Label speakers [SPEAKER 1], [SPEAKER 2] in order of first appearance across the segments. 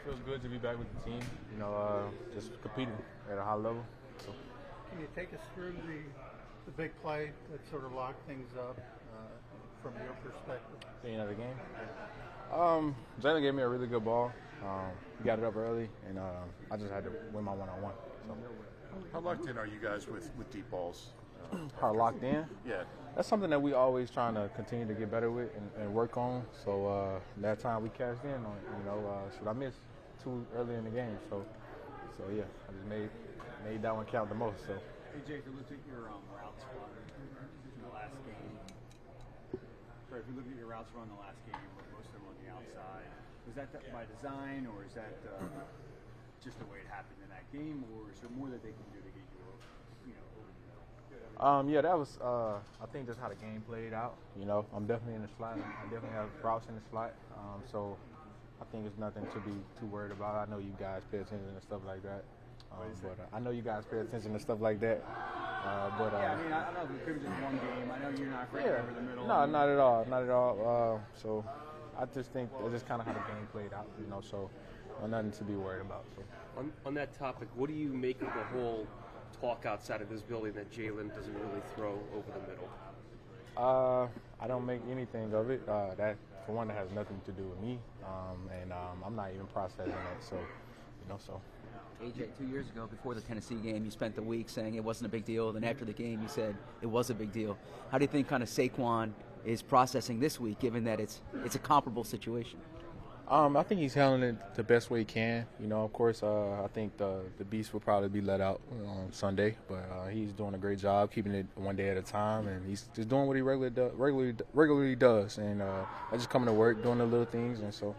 [SPEAKER 1] feels good to be back with the team. Just competing at a high level. So.
[SPEAKER 2] Can you take us through the big play that sort of locked things up from your perspective?
[SPEAKER 1] The end of the game. Jalen gave me a really good ball. He got it up early, and I just had to win my one-on-one. So.
[SPEAKER 3] How locked in are you guys with deep balls?
[SPEAKER 1] How locked in?
[SPEAKER 3] Yeah.
[SPEAKER 1] That's something that we always trying to continue to get better with and work on. So that time we cashed in on it. Should I miss too early in the game? So yeah, I just made that one count the most. So.
[SPEAKER 4] Hey Jay, if you looked at your routes run in the last game, if you look at your routes run in the last game, most of them on the outside, was that by design, or is that just the way it happened in that game, or is there more that they can do to get you over the middle?
[SPEAKER 1] Yeah, that was I think just how the game played out. I'm definitely in the slot. I definitely have routes in the slot. So I think it's nothing to be too worried about. I know you guys pay attention and stuff like that. I know you guys pay attention to stuff like that.
[SPEAKER 4] I don't know if it could be just one game. I know you're not afraid over the middle.
[SPEAKER 1] No, not at all. Not at all. So I just think that's just kind of how the game played out, so nothing to be worried about. So.
[SPEAKER 5] On that topic, what do you make of the whole talk outside of this building that Jalen doesn't really throw over the middle?
[SPEAKER 1] I don't make anything of it. That, for one, that has nothing to do with me, and I'm not even processing it. So.
[SPEAKER 6] AJ, 2 years ago, before the Tennessee game, you spent the week saying it wasn't a big deal. Then after the game, you said it was a big deal. How do you think kind of Saquon is processing this week, given that it's a comparable situation?
[SPEAKER 1] I think he's handling it the best way he can. Of course, I think the beast will probably be let out on Sunday, but he's doing a great job keeping it one day at a time, and he's just doing what he regularly does, and just coming to work, doing the little things, and so.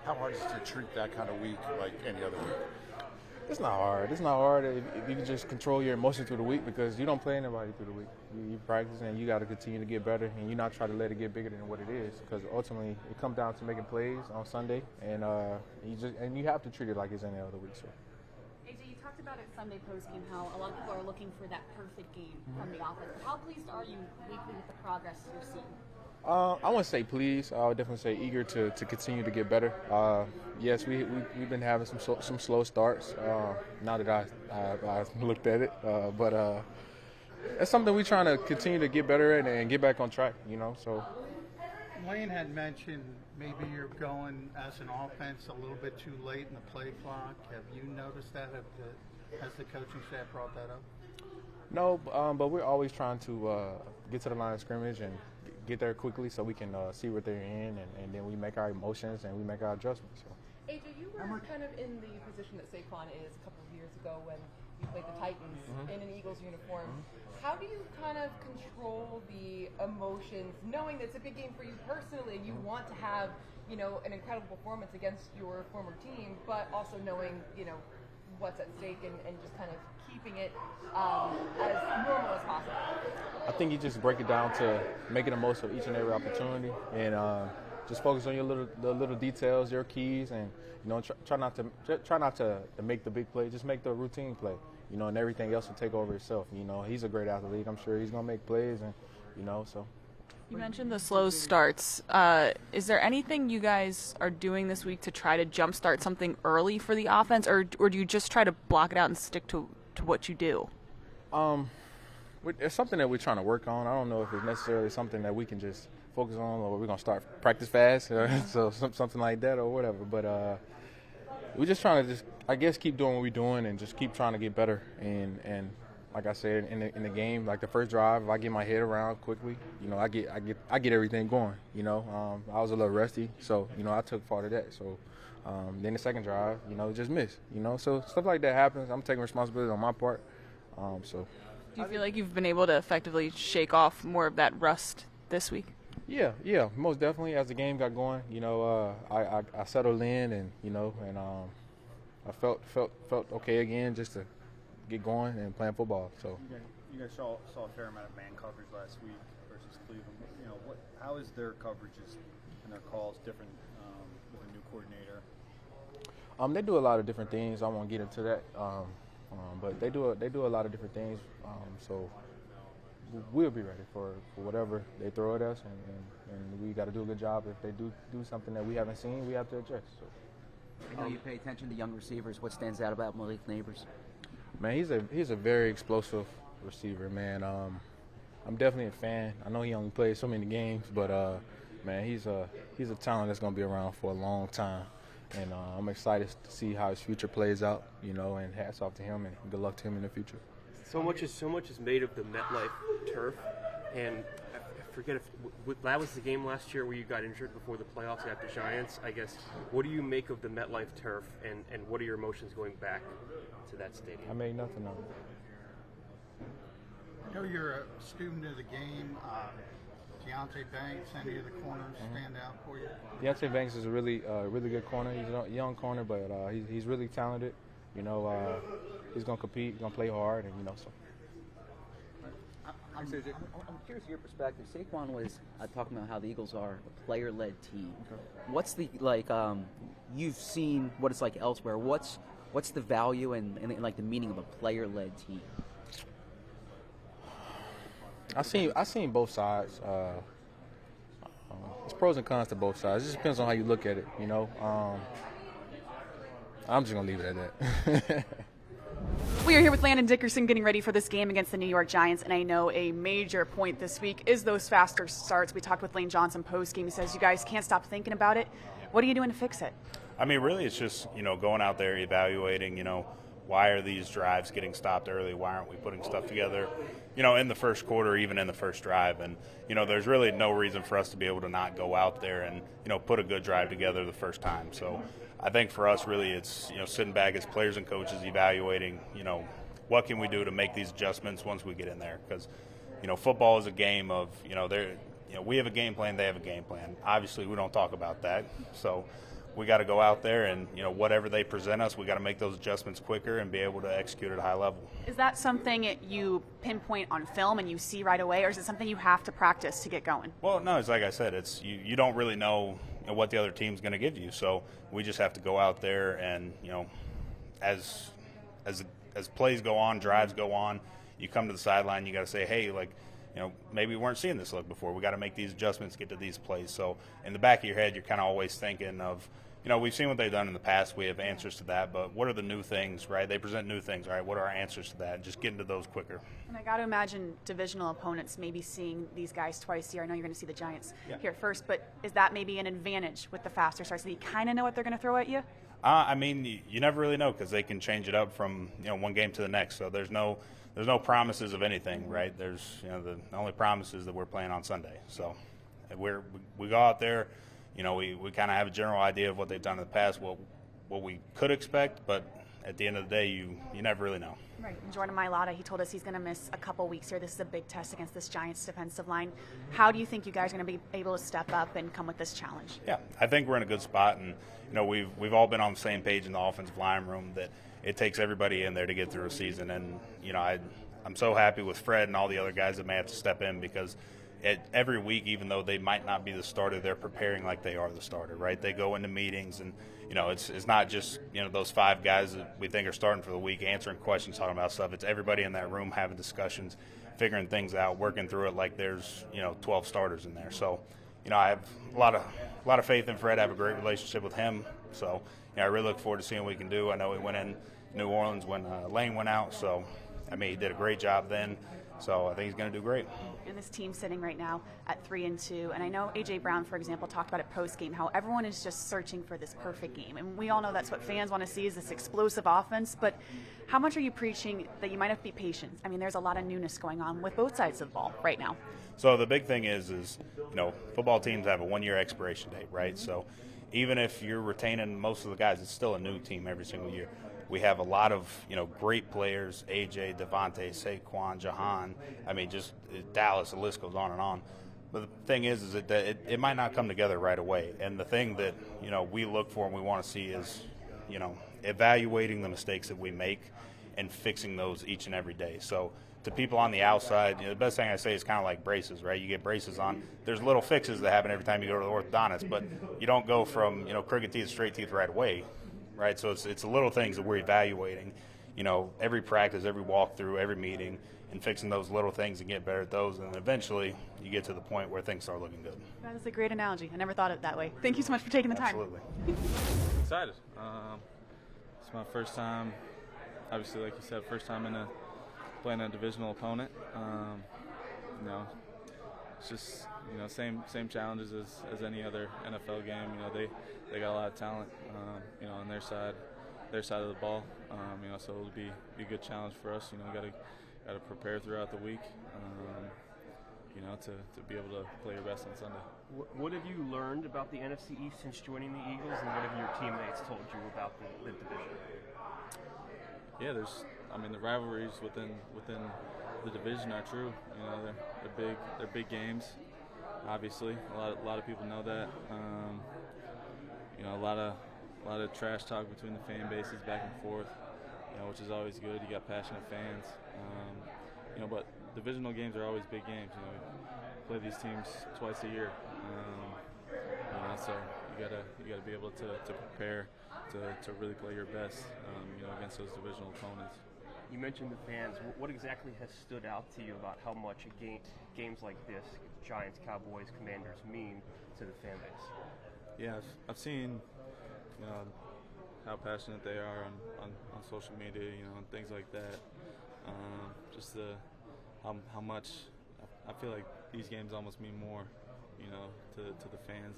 [SPEAKER 3] How hard is it to treat that kind of week like any other week?
[SPEAKER 1] It's not hard. It's not hard if you can just control your emotions through the week, because you don't play anybody through the week. You practice, and you got to continue to get better, and you not try to let it get bigger than what it is, because ultimately it comes down to making plays on Sunday, and you have to treat it like it's any other week. So.
[SPEAKER 7] AJ, you talked about it Sunday postgame, how a lot of people are looking for that perfect game from the offense. How pleased are you weekly with the progress you're seeing?
[SPEAKER 1] I wouldn't say pleased. I would definitely say eager to continue to get better. Yes, we've been having some slow starts. Now that I looked at it, but it's something we're trying to continue to get better at and get back on track. So.
[SPEAKER 2] Wayne had mentioned maybe you're going as an offense a little bit too late in the play clock. Have you noticed that? Has the coaching staff brought that up?
[SPEAKER 1] No, but we're always trying to get to the line of scrimmage and get there quickly so we can see what they're in, and then we make our emotions and we make our adjustments. So.
[SPEAKER 8] AJ, you were kind of in the position that Saquon is a couple of years ago when you played the Titans in an Eagles uniform. How do you kind of control the emotions, knowing that it's a big game for you personally and you want to have, an incredible performance against your former team, but also knowing, what's at stake and just kind of keeping it as normal as possible?
[SPEAKER 1] I think you just break it down to making the most of each and every opportunity, and just focus on the little details, your keys, and try not to make the big play. Just make the routine play, and everything else will take over itself. He's a great athlete. I'm sure he's gonna make plays, and so.
[SPEAKER 9] You mentioned the slow starts. Is there anything you guys are doing this week to try to jumpstart something early for the offense, or do you just try to block it out and stick to what you do?
[SPEAKER 1] It's something that we're trying to work on. I don't know if it's necessarily something that we can just focus on, or we're going to start practice fast, so something like that or whatever. But we're just trying to keep doing what we're doing and just keep trying to get better. And like I said, in the game, like the first drive, if I get my head around quickly, I get everything going. I was a little rusty, so I took part of that. So then the second drive, just missed. So stuff like that happens. I'm taking responsibility on my part. So.
[SPEAKER 9] Do you feel like you've been able to effectively shake off more of that rust this week?
[SPEAKER 1] Yeah, most definitely. As the game got going, I settled in, and I felt okay again, just to get going and playing football. So
[SPEAKER 4] you guys saw a fair amount of man coverage last week versus Cleveland. How is their coverages and their calls different with a new coordinator?
[SPEAKER 1] They do a lot of different things. I won't get into that, but they do a lot of different things. So we'll be ready for whatever they throw at us, and we got to do a good job. If they do something that we haven't seen, we have to adjust. So.
[SPEAKER 6] I know you pay attention to young receivers. What stands out about Malik Neighbors?
[SPEAKER 1] Man, he's a very explosive receiver, man. I'm definitely a fan. I know he only plays so many games, but man, he's a talent that's gonna be around for a long time, and I'm excited to see how his future plays out. You know, and hats off to him, and good luck to him in the future.
[SPEAKER 5] So much is made of the MetLife turf, and I forget if that was the game last year where you got injured before the playoffs at the Giants. I guess, what do you make of the MetLife turf, and what are your emotions going back to that stadium?
[SPEAKER 1] I made nothing of it.
[SPEAKER 2] I know you're a student of the game. Deontay Banks, any of the corners stand out for you?
[SPEAKER 1] Deontay Banks is a really good corner. He's a young corner, but he's really talented. You know, he's gonna compete. He's gonna play hard, and you know. So.
[SPEAKER 6] I'm curious your perspective. Saquon was talking about how the Eagles are a player-led team. What's the you've seen what it's like elsewhere. What's the value and like the meaning of a player-led team?
[SPEAKER 1] I seen both sides. There's pros and cons to both sides. It just depends on how you look at it, you know. I'm just gonna leave it at that.
[SPEAKER 9] We are here with Landon Dickerson getting ready for this game against the New York Giants, and I know a major point this week is those faster starts. We talked with Lane Johnson post-game. He says you guys can't stop thinking about it. What are you doing to fix it?
[SPEAKER 10] I mean, really, it's just, going out there, evaluating, why are these drives getting stopped early? Why aren't we putting stuff together, in the first quarter, even in the first drive? And, there's really no reason for us to be able to not go out there and, put a good drive together the first time. So I think for us, really, it's, sitting back as players and coaches evaluating, what can we do to make these adjustments once we get in there? Because, football is a game of, we have a game plan, they have a game plan. Obviously, we don't talk about that. So we got to go out there and, whatever they present us, we got to make those adjustments quicker and be able to execute at a high level.
[SPEAKER 9] Is that something you pinpoint on film and you see right away, or is it something you have to practice to get going?
[SPEAKER 10] Well, no, it's like I said, it's you don't really know what the other team's going to give you. So we just have to go out there and, as plays go on, drives go on, you come to the sideline, you got to say, hey, maybe we weren't seeing this look before. We got to make these adjustments, get to these plays. So in the back of your head, you're kind of always thinking of, we've seen what they've done in the past. We have answers to that, but what are the new things, right? They present new things, right? What are our answers to that? Just getting to those quicker.
[SPEAKER 9] And I got to imagine divisional opponents maybe seeing these guys twice a year. I know you're going to see the Giants here first, but is that maybe an advantage with the faster starts? Do you kind of know what they're going to throw at you?
[SPEAKER 10] I mean, you never really know because they can change it up from one game to the next. So there's no promises of anything, right? There's the only promise is that we're playing on Sunday. So we go out there, we kind of have a general idea of what they've done in the past, what we could expect, but at the end of the day, you never really know.
[SPEAKER 9] Right. And Jordan Mailata, he told us he's going to miss a couple weeks here. This is a big test against this Giants defensive line. How do you think you guys are going to be able to step up and come with this challenge?
[SPEAKER 10] Yeah, I think we're in a good spot, and we've all been on the same page in the offensive line room that it takes everybody in there to get through a season. And I'm so happy with Fred and all the other guys that may have to step in because every week, even though they might not be the starter, they're preparing like they are the starter, right? They go into meetings and it's not just those 5 guys that we think are starting for the week answering questions, talking about stuff. It's everybody in that room having discussions, figuring things out, working through it like there's 12 starters in there. So I have a lot of faith in Fred. I have a great relationship with him. So I really look forward to seeing what we can do. I know we went in New Orleans when Lane went out, so I mean he did a great job then. So I think he's going to do great.
[SPEAKER 9] And this team sitting right now at 3-2, and I know A.J. Brown, for example, talked about it post-game, how everyone is just searching for this perfect game. And we all know that's what fans want to see is this explosive offense. But how much are you preaching that you might have to be patient? I mean, there's a lot of newness going on with both sides of the ball right now.
[SPEAKER 10] So the big thing is football teams have a 1-year expiration date, right? So even if you're retaining most of the guys, it's still a new team every single year. We have a lot of, great players, AJ, Devontae, Saquon, DeJean. I mean, just Dallas, the list goes on and on. But the thing is that it might not come together right away. And the thing that, we look for and we want to see is, evaluating the mistakes that we make and fixing those each and every day. So to people on the outside, the best thing I say is kind of like braces, right? You get braces on. There's little fixes that happen every time you go to the orthodontist, but you don't go from, crooked teeth to straight teeth right away. Right, so it's the little things that we're evaluating, every practice, every walkthrough, every meeting, and fixing those little things and get better at those, and eventually you get to the point where things start looking good.
[SPEAKER 9] That is a great analogy. I never thought of it that way. Thank you so much for taking the time.
[SPEAKER 10] Absolutely.
[SPEAKER 11] Excited. It's my first time, obviously, like you said, first time playing a divisional opponent. It's just same challenges as any other NFL game. They got a lot of talent, on their side of the ball. So it'll be a good challenge for us. Got to prepare throughout the week. To be able to play your best on Sunday.
[SPEAKER 5] What have you learned about the NFC East since joining the Eagles, and what have your teammates told you about the division?
[SPEAKER 11] Yeah, the rivalries within the division are true. They're big games. Obviously, a lot of people know that. A lot of trash talk between the fan bases back and forth. Which is always good. You got passionate fans. But divisional games are always big games. We play these teams twice a year. So you gotta be able to prepare to really play your best. Against those divisional opponents.
[SPEAKER 5] You mentioned the fans. What exactly has stood out to you about how much games like this, Giants, Cowboys, Commanders, mean to the fan base?
[SPEAKER 11] Yeah, I've seen how passionate they are on social media, and things like that. Just how much I feel like these games almost mean more, to the fans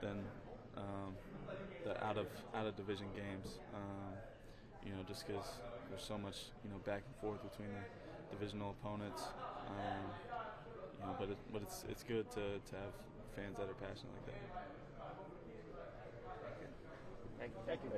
[SPEAKER 11] than the out of division games. Just because there's so much back and forth between the divisional opponents. But it's good to have fans that are passionate like that.
[SPEAKER 5] Thank you.